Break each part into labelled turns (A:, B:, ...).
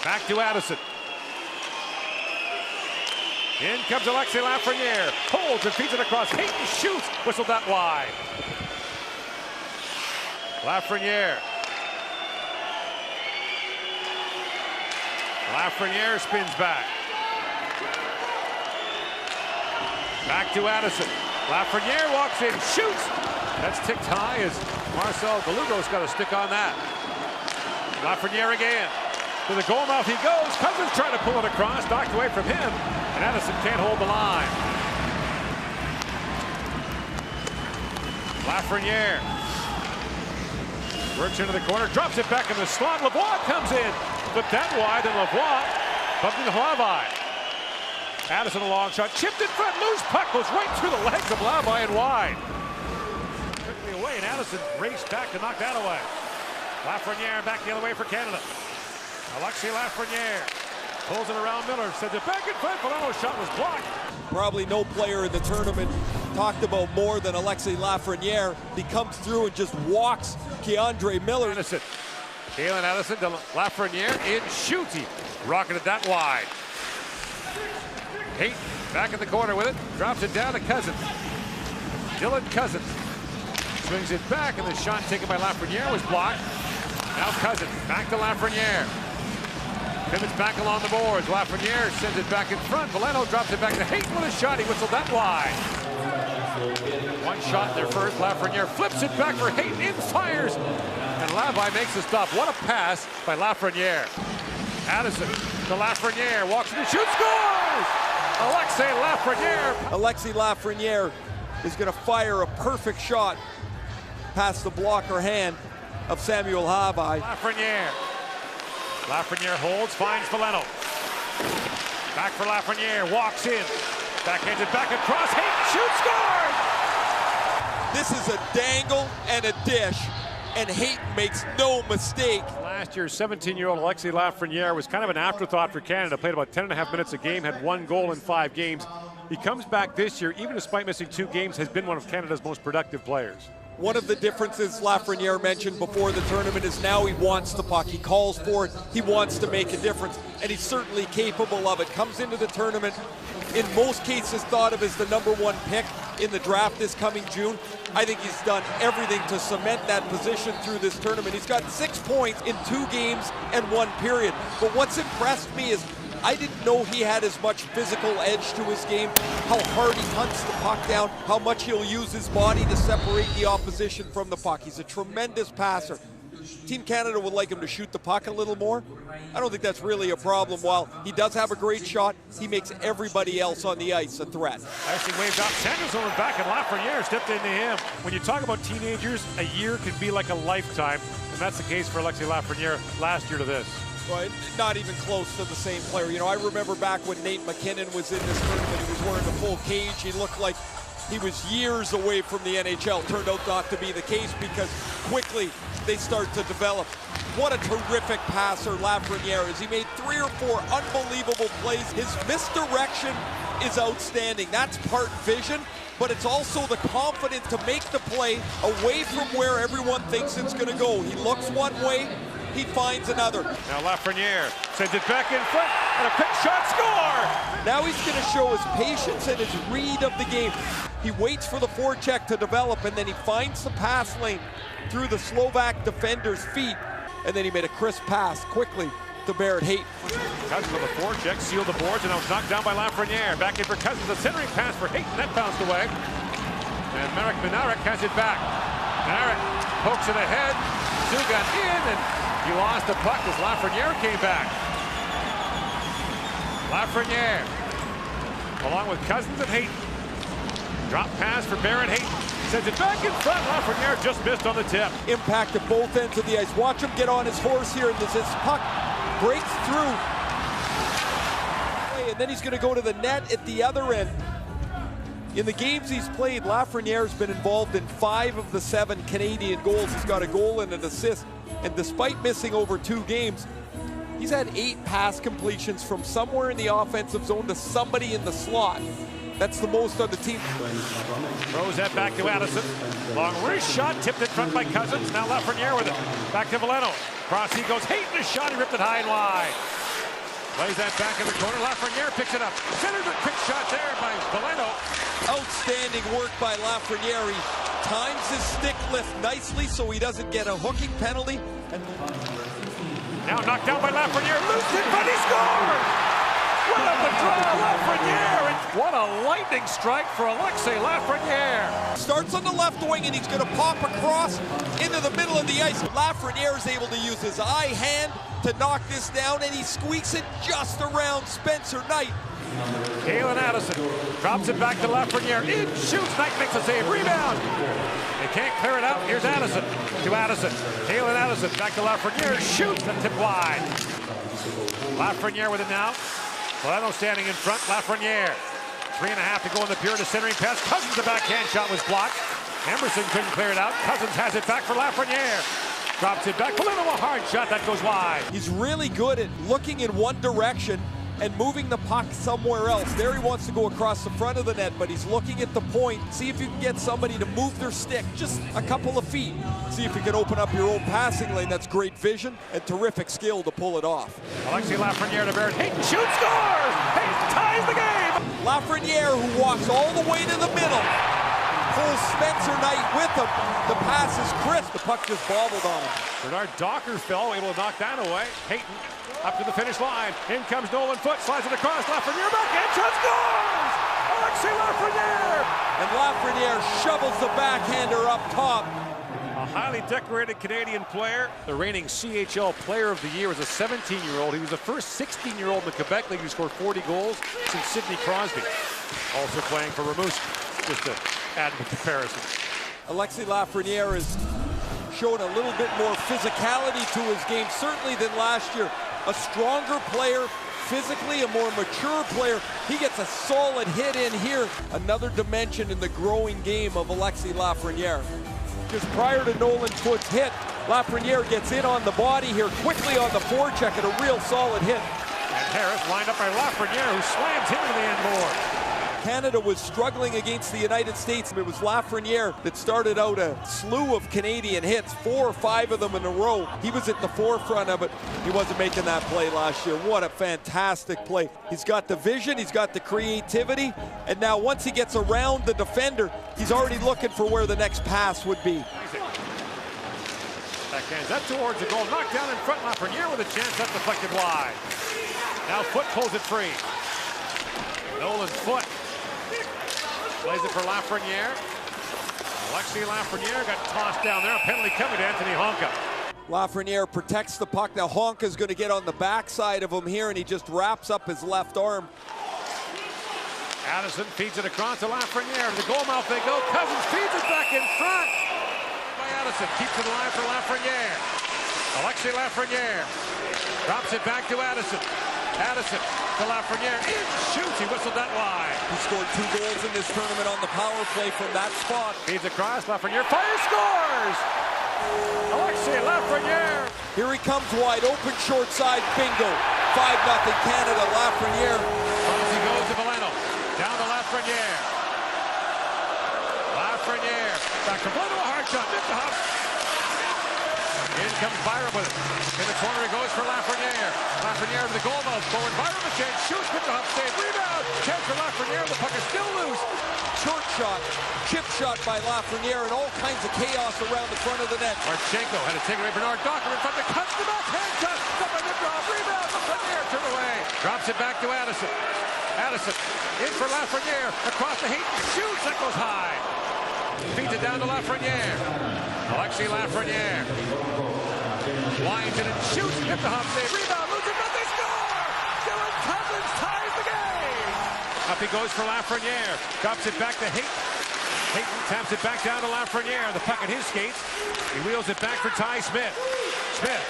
A: Back to Addison. In comes Alexis Lafreniére. Holds and feeds it across. Hayton shoots. Whistled that wide. Lafreniére. Lafreniére spins back. Back to Addison. Lafreniére walks in, shoots. That's ticked high as Marcel Galugo's got a stick on that. Lafreniére again. To the goal mouth he goes. Cousins trying to pull it across, knocked away from him, and Addison can't hold the line. Lafreniére works into the corner, drops it back in the slot. Lavoie comes in, flipped that wide, and Lavoie bumped into Lavai. Addison a long shot, chipped in front, loose puck goes right through the legs of Lavai and wide. Quickly away, and Addison raced back to knock that away. Lafreniére back the other way for Canada. Alexis Lafreniére pulls it around Miller, sends it back in front. Valeno's shot was blocked.
B: Probably no player in the tournament talked about more than Alexis Lafreniére. He comes through and just walks Keandre Miller.
A: Addison. Calen Addison to Lafreniére in shoots. He rocketed that wide. Hayton back in the corner with it. Drops it down to Cousins. Dylan Cousins swings it back, and the shot taken by Lafreniére was blocked. Now Cousins back to Lafreniére. Pivots back along the boards. Lafreniére sends it back in front. Valeno drops it back to Hayton with a shot. He whistled that wide. One shot there first. Lafreniére flips it back for Hayton. In fires. And Lavai makes the stop. What a pass by Lafreniére. Addison to Lafreniére. Walks in and shoots. Scores! Alexis Lafreniére.
B: Alexis Lafreniére is going to fire a perfect shot past the blocker hand of Samuel Lavai.
A: Lafreniére holds, finds Valeno. Back for Lafreniére, walks in. Backhands it back across, Hayton shoots, scores!
B: This is a dangle and a dish, and Hayton makes no mistake.
A: Last year, 17-year-old Alexis Lafreniére was kind of an afterthought for Canada. Played about 10.5 minutes a game, had 1 goal in 5 games. He comes back this year, even despite missing 2 games, has been one of Canada's most productive players.
B: One of the differences Lafreniére mentioned before the tournament is now he wants the puck. He calls for it. He wants to make a difference, and he's certainly capable of it. Comes into the tournament, in most cases thought of as the #1 pick in the draft this coming June. I think he's done everything to cement that position through this tournament. He's got 6 points in 2 games and 1 period. But what's impressed me is I didn't know he had as much physical edge to his game, how hard he hunts the puck down, how much he'll use his body to separate the opposition from the puck. He's a tremendous passer. Team Canada would like him to shoot the puck a little more. I don't think that's really a problem. While he does have a great shot, he makes everybody else on the ice a threat.
A: Icing waved out. Sanderson went back, and Lafreniére stepped into him. When you talk about teenagers, a year can be like a lifetime, and that's the case for Alexis Lafreniére last year to this.
B: Well, not even close to the same player. You know, I remember back when Nate McKinnon was in this tournament, he was wearing a full cage. He looked like he was years away from the NHL. Turned out not to be the case because quickly they start to develop. What a terrific passer Lafreniére is. He made 3 or 4 unbelievable plays. His misdirection is outstanding. That's part vision, but it's also the confidence to make the play away from where everyone thinks it's going to go. He looks one way, he finds another.
A: Now Lafreniére sends it back in front, and a quick shot, score!
B: Now he's going to show his patience and his read of the game. He waits for the forecheck to develop, and then he finds the pass lane through the Slovak defender's feet, and then he made a crisp pass quickly to Barrett Hayton.
A: Cousins with the forecheck, sealed the boards, and now it's knocked down by Lafreniére. Back in for Cousins, a centering pass for Hayton, that bounced away. And Marek Minarek has it back. Minarek pokes it ahead, Zugan in, and he lost the puck as Lafreniére came back. Lafreniére, along with Cousins and Hayton. Drop pass for Barrett Hayton. Sends it back in front. Lafreniére just missed on the tip.
B: Impact at both ends of the ice. Watch him get on his horse here, and this puck breaks through. And then he's going to go to the net at the other end. In the games he's played, Lafreniere's been involved in 5 of the 7 Canadian goals. He's got a goal and an assist. And despite missing over 2 games, he's had 8 pass completions from somewhere in the offensive zone to somebody in the slot. That's the most on the team.
A: Throws that back to Addison. Long wrist shot, tipped in front by Cousins. Now Lafreniére with it. Back to Valeno. Cross he goes. Hayton a shot. He ripped it high and wide. Plays that back in the corner. Lafreniére picks it up. Centers a quick shot there by Valeno.
B: Outstanding work by Lafreniére. He times his stick lift nicely so he doesn't get a hooking penalty.
A: Now knocked down by Lafreniére. Loose it, but he scores! What a draw, Lafreniére! What a lightning strike for Alexis Lafreniére.
B: Starts on the left wing and he's going to pop across into the middle of the ice. Lafreniére is able to use his eye hand to knock this down, and he squeaks it just around Spencer Knight.
A: Galen Addison drops it back to Lafreniére. In, shoots, Knight makes a save, rebound. They can't clear it out. Here's Addison to Addison. Galen Addison back to Lafreniére, shoots, the tip wide. Lafreniére with it now. Valeno standing in front, Lafreniére. 3.5 to go in the period, a centering pass. Cousins, the backhand shot was blocked. Emerson couldn't clear it out. Cousins has it back for Lafreniére. Drops it back. Valeno, a hard shot that goes wide.
B: He's really good at looking in one direction and moving the puck somewhere else. There he wants to go across the front of the net, but he's looking at the point. See if you can get somebody to move their stick just a couple of feet. See if you can open up your own passing lane. That's great vision and terrific skill to pull it off.
A: Alexis Lafreniére to Barrett. Hayton shoots, scores! Hayton ties the game!
B: Lafreniére, who walks all the way to the middle, pulls Spencer Knight with him. The pass is crisp. The puck just bobbled on him.
A: Bernard Docker fell, able to knock that away. Hayton up to the finish line. In comes Nolan Foote, slides it across. Lafreniére backhand shot, scores! Alexis Lafreniére!
B: And Lafreniére shovels the backhander up top.
A: A highly decorated Canadian player. The reigning CHL Player of the Year was a 17-year-old. He was the first 16-year-old in the Quebec League who scored 40 goals since Sidney Crosby. Also playing for Rimouski, just to add the comparison.
B: Alexis Lafreniére has shown a little bit more physicality to his game, certainly than last year. A stronger player, physically a more mature player. He gets a solid hit in here. Another dimension in the growing game of Alexis Lafreniére. Just prior to Nolan Foote's hit, Lafreniére gets in on the body here, quickly on the forecheck, and a real solid hit.
A: And Harris lined up by Lafreniére, who slams him into the end board.
B: Canada was struggling against the United States. It was Lafreniére that started out a slew of Canadian hits, 4 or 5 of them in a row. He was at the forefront of it. He wasn't making that play last year. What a fantastic play. He's got the vision, he's got the creativity, and now once he gets around the defender, he's already looking for where the next pass would be.
A: Backhands that towards the goal, knocked down in front. Lafreniére with a chance, that's deflected wide. Now Foote pulls it free. Nolan Foote plays it for Lafreniére. Alexis Lafreniére got tossed down there. A penalty coming to Anthony Honka.
B: Lafreniére protects the puck. Now Honka's going to get on the backside of him here, and he just wraps up his left arm.
A: Addison feeds it across to Lafreniére. To the goal mouth they go. Cousins feeds it back in front. By Addison. Keeps it alive for Lafreniére. Alexis Lafreniére drops it back to Addison. Addison to Lafreniére. In, shoots. He whistled that wide.
B: He scored 2 goals in this tournament on the power play from that spot.
A: Feeds across. Lafreniére fires, scores! Alexis Lafreniére.
B: Here he comes wide open, short side, bingo. 5-0 Canada. Lafreniére.
A: He goes to Valeno. Down to Lafreniére. Lafreniére. Back to Valeno. A hard shot. Nick the Huff. In comes Byram with it. In the corner he goes for Lafreniére. Lafreniére to the goal mouth. Forward Byram a chance. Shoots. Nick the Huff save. Rebound. Chance for Lafreniére. The puck is still loose.
B: Short shot. Chip shot by Lafreniére, and all kinds of chaos around the front of the net.
A: Marchenko had to take away Bernard Docker in front of the cuts the back. Hand shot. Up by Nikrov. Rebound. Lafreniére turned away. Drops it back to Addison. Addison in for Lafreniére. Across the Hayton. Shoots. That goes high. Feeds it down to Lafreniére. Alexis Lafreniére. Winds it and shoots. Hit the hop save. Rebound. Loses it, but they score. Dylan Cousins ties the game. Up he goes for Lafreniére. Drops it back to Hayton. Hayton taps it back down to Lafreniére. The puck at his skates. He wheels it back for Ty Smith. Smith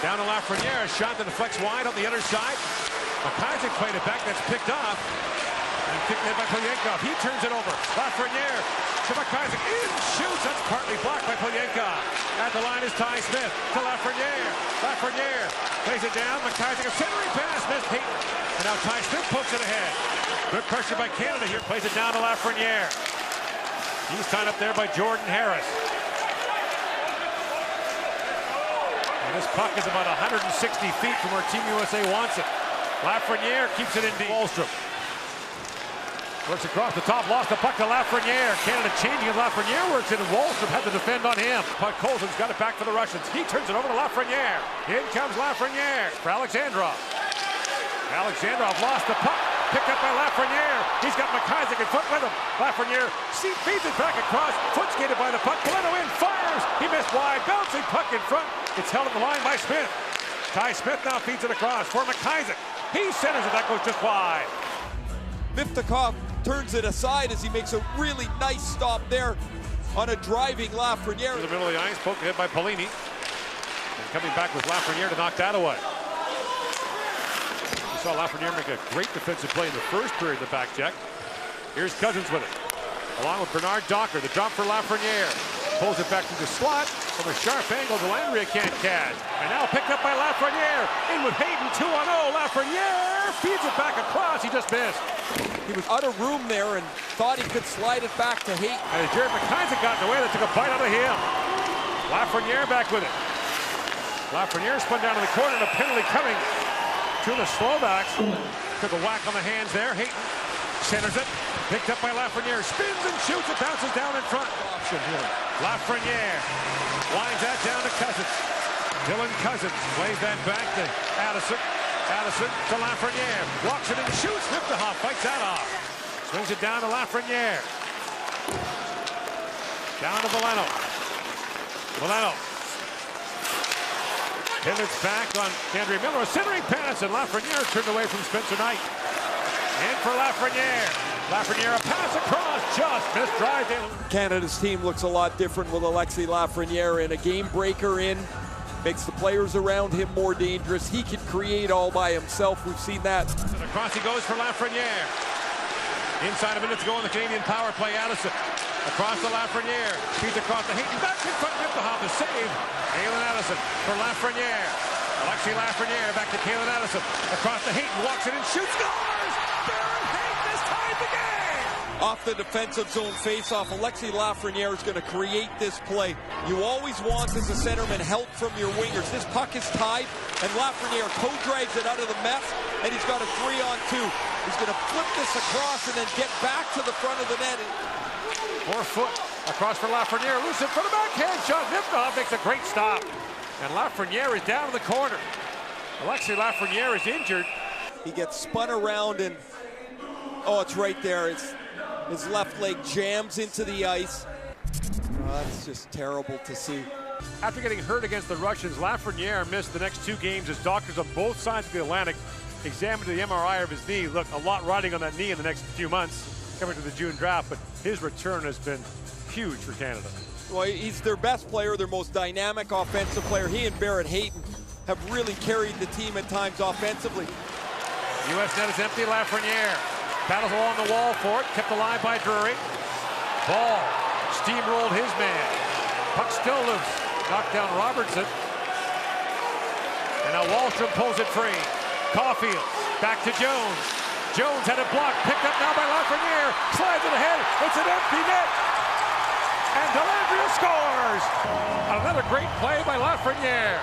A: down to Lafreniére. Shot that deflects wide on the other side. McIsaac played it back. That's picked off. And picked in by Polyenkov. He turns it over. Lafreniére to McIsaac. In, shoots. That's partly blocked by Polyenkov. At the line is Ty Smith to Lafreniére. Lafreniére plays it down. McIsaac a centering pass. Missed Hayton. And now Ty Smith pokes it ahead. Good pressure by Canada here. Plays it down to Lafreniére. He's tied up there by Jordan Harris. And This puck is about 160 feet from where Team USA wants it. Lafreniére keeps it in deep. Wallstrom works across the top, lost the puck to Lafreniére. Canada changing as Lafreniére works it, and Wallstrom had to defend on him. Puck Colson's got it back for the Russians. He turns it over to Lafreniére. In comes Lafreniére for Alexandrov. Alexandrov lost the puck. Picked up by Lafreniére. He's got McIsaac in front with him. Lafreniére feeds it back across. Foot skated by the puck. Polino in, fires. He missed wide. Bouncing puck in front. It's held at the line by Smith. Ty Smith now feeds it across for McIsaac. He centers it. That goes just wide.
B: Miftakov turns it aside as he makes a really nice stop there on a driving Lafreniére.
A: In the middle of the ice, poked ahead by Polini. And coming back with Lafreniére to knock that away. We saw Lafreniére make a great defensive play in the first period of the back check. Here's Cousins with it. Along with Bernard Docker, the drop for Lafreniére. Pulls it back to the slot. From a sharp angle, Dellandrea can't catch. And now picked up by Lafreniére. In with Hayden, 2-on-0. Lafreniére feeds it back across. He just missed.
B: He was out of room there and thought he could slide it back to Hayden.
A: And Jared McIsaac got in the way. That took a bite out of him. Lafreniére back with it. Lafreniére spun down to the corner, and a penalty coming to the Slovaks. Took a whack on the hands there. Hayden centers it. Picked up by Lafreniére. Spins and shoots. It bounces down in front. Option here. Lafreniére winds that down to Cousins. Dylan Cousins plays that back to Addison. Addison to Lafreniére. Walks it and shoots. Liftahoff fights that off. Swings it down to Lafreniére. Down to Polino. Polino pivots back on Andre Miller. A centering pass, and Lafreniére turned away from Spencer Knight. And for Lafreniére. Lafreniére, a pass across, just missed drive in.
B: Canada's team looks a lot different with Alexis Lafreniére, and a game breaker in. Makes the players around him more dangerous. He can create all by himself. We've seen that.
A: And across he goes for Lafreniére. Inside a minute to go on the Canadian power play. Addison across to Lafreniére. Feeds across the Hayden. Back in front. Liftahoff, the save. Calen Addison for Lafreniére. Alexis Lafreniére back to Calen Addison. Across the Hayden. Walks it and shoots. Scores! Barron Hayden has tied the game!
B: Off the defensive zone faceoff, Alexis Lafreniére is going to create this play. You always want, as a centerman, help from your wingers. This puck is tied, and Lafreniére co-drags it out of the mess, and he's got a 3-on-2. He's going to flip this across and then get back to the front of the net.
A: 4 foot across for Lafreniére. Loose it for the backhand shot. Liftahoff makes a great stop. And Lafreniére is down in the corner. Alexis Lafreniére is injured.
B: He gets spun around and, oh, it's right there. His left leg jams into the ice. Oh, that's just terrible to see.
A: After getting hurt against the Russians, Lafreniére missed the next 2 games as doctors on both sides of the Atlantic examined the MRI of his knee. Look, a lot riding on that knee in the next few months coming to the June draft, but his return has been huge for Canada.
B: Well, he's their best player, their most dynamic offensive player. He and Barrett Hayton have really carried the team at times offensively.
A: U.S. net is empty. Lafreniére paddles along the wall for it, kept alive by Drury. Ball steamrolled his man. Puck still loose. Knocked down Robertson. And now Wallstrom pulls it free. Caulfield back to Jones. Jones had it blocked, picked up now by Lafreniére. Slides it ahead. It's an empty net. And Dellandrea scores! Another great play by Lafreniére.